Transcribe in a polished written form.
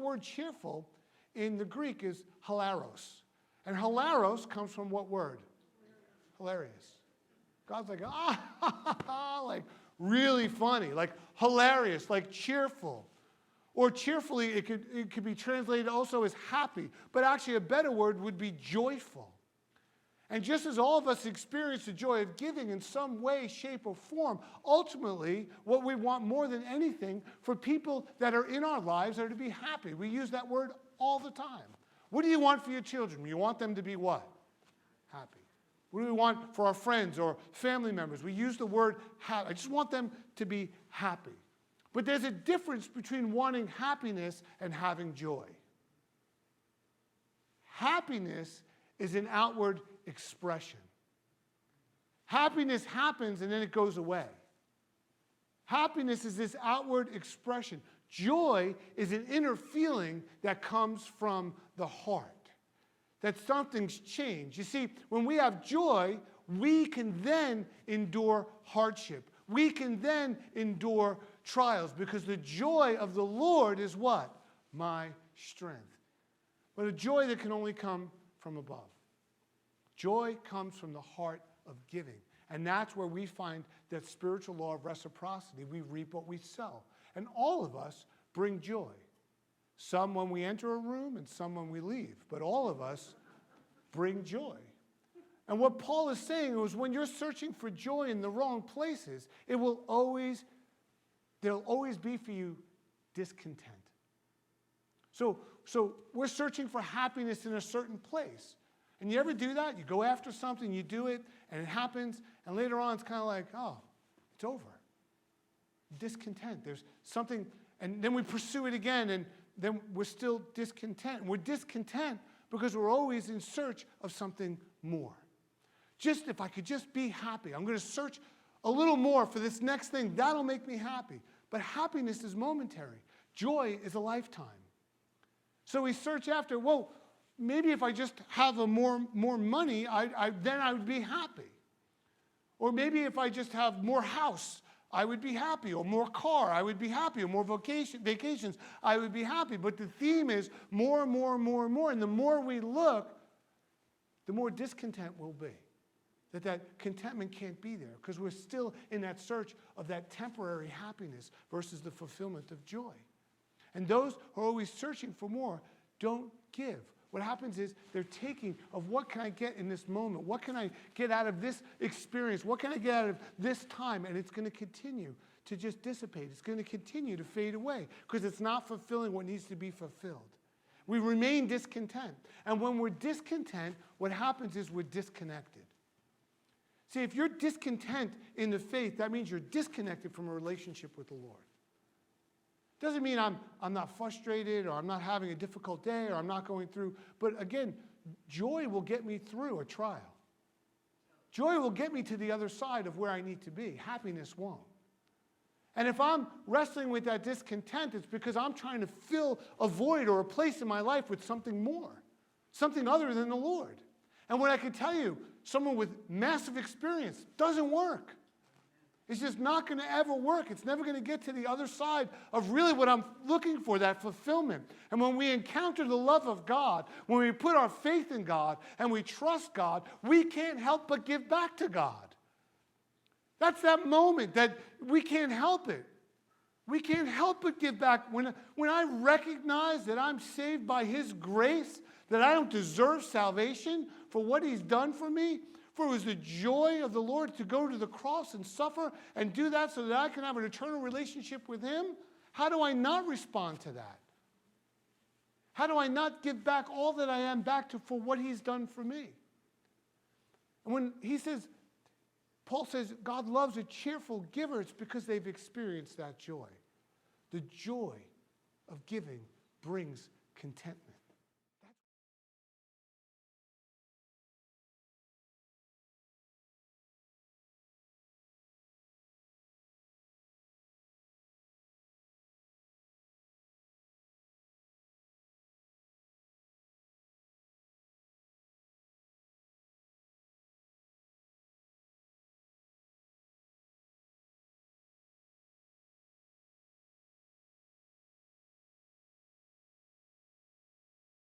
word cheerful in the Greek is hilaros. And hilaros comes from what word? Hilarious. God's like, like really funny, like hilarious, like cheerful. Or cheerfully, it could be translated also as happy. But actually a better word would be joyful. And just as all of us experience the joy of giving in some way, shape, or form, ultimately, what we want more than anything for people that are in our lives are to be happy. We use that word all the time. What do you want for your children? You want them to be what? Happy. What do we want for our friends or family members? We use the word happy. I just want them to be happy. But there's a difference between wanting happiness and having joy. Happiness is an outward expression. Happiness happens and then it goes away. Happiness is this outward expression. Joy is an inner feeling that comes from the heart, that something's changed. You see, when we have joy, we can then endure hardship. We can then endure trials because the joy of the Lord is what? My strength. But a joy that can only come from above. Joy comes from the heart of giving. And that's where we find that spiritual law of reciprocity. We reap what we sow. And all of us bring joy. Some when we enter a room and some when we leave. But all of us bring joy. And what Paul is saying is when you're searching for joy in the wrong places, there'll always be for you discontent. So we're searching for happiness in a certain place. And you ever do that? You go after something, you do it, and it happens, and later on it's kind of like, oh, it's over. Discontent. There's something, and then we pursue it again, and then we're still discontent. And we're discontent because we're always in search of something more. Just if I could just be happy, I'm going to search a little more for this next thing. That'll make me happy. But happiness is momentary. Joy is a lifetime. So we search after, well, maybe if I just have more money, then I would be happy. Or maybe if I just have more house, I would be happy. Or more car, I would be happy. Or more vacations, I would be happy. But the theme is more and more and more and more. And the more we look, the more discontent we'll be. That contentment can't be there because we're still in that search of that temporary happiness versus the fulfillment of joy. And those who are always searching for more don't give. What happens is they're taking of what can I get in this moment? What can I get out of this experience? What can I get out of this time? And it's going to continue to just dissipate. It's going to continue to fade away because it's not fulfilling what needs to be fulfilled. We remain discontent. And when we're discontent, what happens is we're disconnected. See, if you're discontent in the faith, that means you're disconnected from a relationship with the Lord. Doesn't mean I'm not frustrated or I'm not having a difficult day or I'm not going through. But again, joy will get me through a trial. Joy will get me to the other side of where I need to be. Happiness won't. And if I'm wrestling with that discontent, it's because I'm trying to fill a void or a place in my life with something more, something other than the Lord. And what I can tell you, someone with massive experience, doesn't work. It's just not going to ever work. It's never going to get to the other side of really what I'm looking for, that fulfillment. And when we encounter the love of God, when we put our faith in God and we trust God, we can't help but give back to God. That's that moment that we can't help it. We can't help but give back. When I recognize that I'm saved by His grace, that I don't deserve salvation for what He's done for me, for it was the joy of the Lord to go to the cross and suffer and do that so that I can have an eternal relationship with Him, how do I not respond to that? How do I not give back all that I am back to for what He's done for me? And when Paul says, God loves a cheerful giver, it's because they've experienced that joy. The joy of giving brings contentment.